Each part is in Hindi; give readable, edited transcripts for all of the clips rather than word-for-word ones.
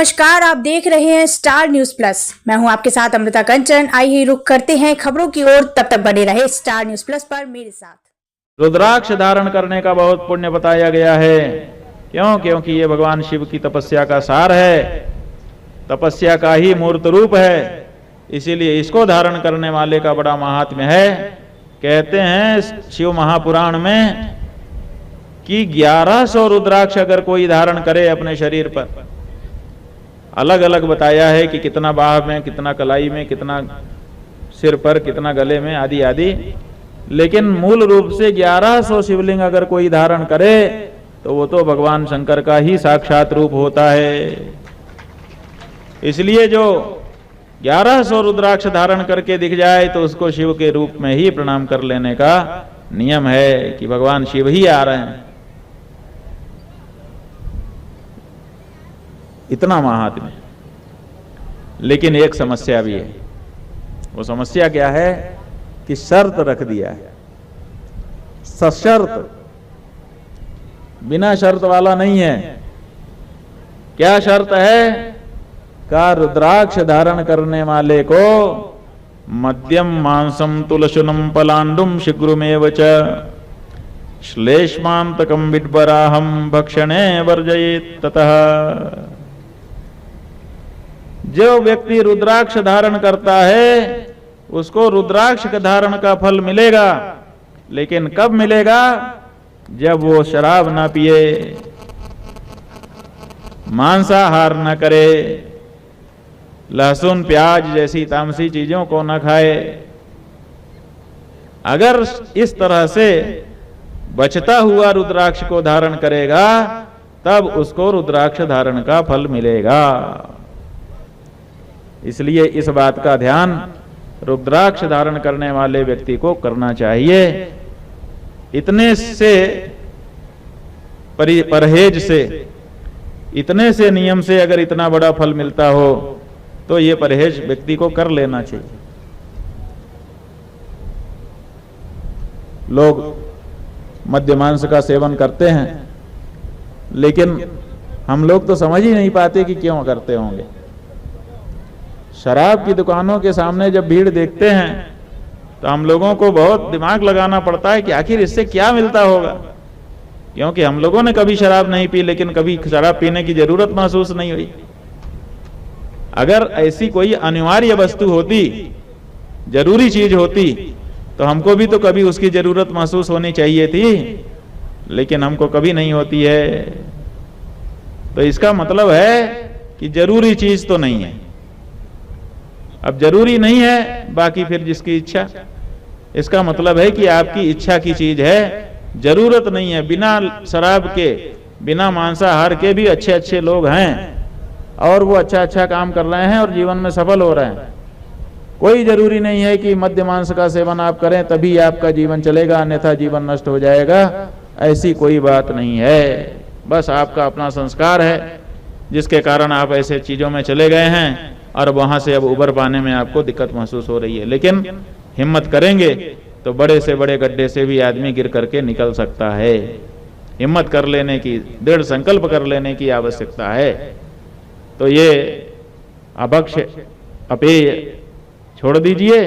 नमस्कार, आप देख रहे हैं स्टार न्यूज प्लस। मैं हूं आपके साथ अमृता कंचन। आइए रुख करते हैं खबरों की ओर। तब तक बने रहे स्टार न्यूज प्लस पर मेरे साथ। रुद्राक्ष धारण करने का बहुत पुण्य बताया गया है। क्योंकि ये भगवान शिव की तपस्या का सार है, तपस्या का ही मूर्त रूप है। इसीलिए इसको धारण करने वाले का बड़ा महात्म्य है। कहते हैं शिव महापुराण में कि 1100 रुद्राक्ष अगर कोई धारण करे अपने शरीर पर, अलग अलग बताया है कि कितना बाह में, कितना कलाई में, कितना सिर पर, कितना गले में, आदि आदि, लेकिन मूल रूप से 1100 शिवलिंग अगर कोई धारण करे तो वो तो भगवान शंकर का ही साक्षात रूप होता है। इसलिए जो 1100 रुद्राक्ष धारण करके दिख जाए तो उसको शिव के रूप में ही प्रणाम कर लेने का नियम है कि भगवान शिव ही आ रहे हैं। इतना महात्म्य। लेकिन एक समस्या भी है। वो समस्या क्या है कि शर्त रख दिया है, सशर्त, बिना शर्त वाला नहीं है। क्या शर्त है? का रुद्राक्ष धारण करने वाले को मध्यम मांसम तुलशुनम पलांडुम शीघ्रमेव च श्लेष्मांतकम विड्बराहम भक्षणे वर्जयेत् ततः। जो व्यक्ति रुद्राक्ष धारण करता है उसको रुद्राक्ष के धारण का फल मिलेगा, लेकिन कब मिलेगा? जब वो शराब ना पिए, मांसाहार न करे, लहसुन प्याज जैसी तामसी चीजों को न खाए। अगर इस तरह से बचता हुआ रुद्राक्ष को धारण करेगा तब उसको रुद्राक्ष धारण का फल मिलेगा। इसलिए इस बात का ध्यान रुद्राक्ष धारण करने वाले व्यक्ति को करना चाहिए। इतने से परहेज से, इतने से नियम से अगर इतना बड़ा फल मिलता हो तो ये परहेज व्यक्ति को कर लेना चाहिए। लोग मद्य मांस का सेवन करते हैं, लेकिन हम लोग तो समझ ही नहीं पाते कि क्यों करते होंगे। शराब की दुकानों के सामने जब भीड़ देखते हैं तो हम लोगों को बहुत दिमाग लगाना पड़ता है कि आखिर इससे क्या मिलता होगा। क्योंकि हम लोगों ने कभी शराब नहीं पी, लेकिन कभी शराब पीने की जरूरत महसूस नहीं हुई। अगर ऐसी कोई अनिवार्य वस्तु होती, जरूरी चीज होती, तो हमको भी तो कभी उसकी जरूरत महसूस होनी चाहिए थी, लेकिन हमको कभी नहीं होती है। तो इसका मतलब है कि जरूरी चीज तो नहीं है। अब जरूरी नहीं है, बाकी फिर जिसकी इच्छा। इसका मतलब है कि आपकी इच्छा की चीज है, जरूरत नहीं है। बिना शराब के, बिना मांसाहार के भी अच्छे अच्छे लोग हैं और वो अच्छा अच्छा काम कर रहे हैं और जीवन में सफल हो रहे हैं। कोई जरूरी नहीं है कि मद्य मांस का सेवन आप करें तभी आपका जीवन चलेगा, अन्यथा जीवन नष्ट हो जाएगा। ऐसी कोई बात नहीं है। बस आपका अपना संस्कार है जिसके कारण आप ऐसे चीजों में चले गए हैं और वहां से अब उबर पाने में आपको दिक्कत महसूस हो रही है। लेकिन हिम्मत करेंगे तो बड़े से बड़े गड्ढे से भी आदमी गिर करके निकल सकता है। हिम्मत कर लेने की, दृढ़ संकल्प कर लेने की आवश्यकता है। तो ये अभक्ष अपेय छोड़ दीजिए,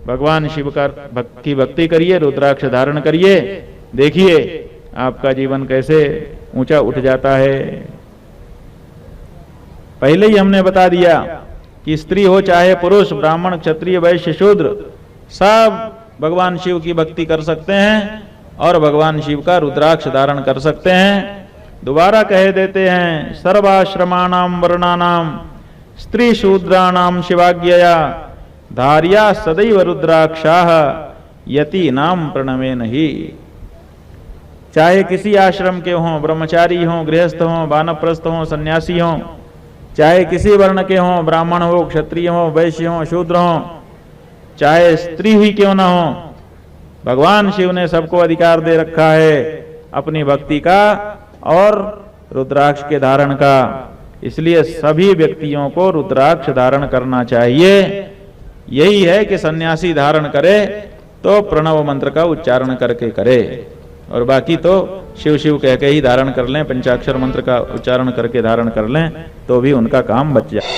भगवान शिव की भक्ति करिए, रुद्राक्ष धारण करिए। देखिए आपका जीवन कैसे ऊंचा उठ जाता है। पहले ही हमने बता दिया कि स्त्री हो चाहे पुरुष, ब्राह्मण, क्षत्रिय, वैश्य, शूद्र, सब भगवान शिव की भक्ति कर सकते हैं और भगवान शिव का रुद्राक्ष धारण कर सकते हैं। दोबारा कह देते हैं, सर्वाश्रमाणाम वर्णानाम स्त्री शूद्राणाम शिवाज्ञया धार्या सदैव रुद्राक्षाः यति नाम प्रणवे नहीं। चाहे किसी आश्रम के हों, ब्रह्मचारी हों, गृहस्थ हों, वानप्रस्थ हों, सन्यासी हों, चाहे किसी वर्ण के हों, ब्राह्मण हो, क्षत्रिय हो, वैश्य हो, शूद्र हो, चाहे स्त्री ही क्यों ना हो, भगवान शिव ने सबको अधिकार दे रखा है अपनी भक्ति का और रुद्राक्ष के धारण का। इसलिए सभी व्यक्तियों को रुद्राक्ष धारण करना चाहिए। यही है कि सन्यासी धारण करे तो प्रणव मंत्र का उच्चारण करके करे। और बाकी तो शिव शिव कह के ही धारण कर लें, पंचाक्षर मंत्र का उच्चारण करके धारण कर लें तो भी उनका काम बच जाए।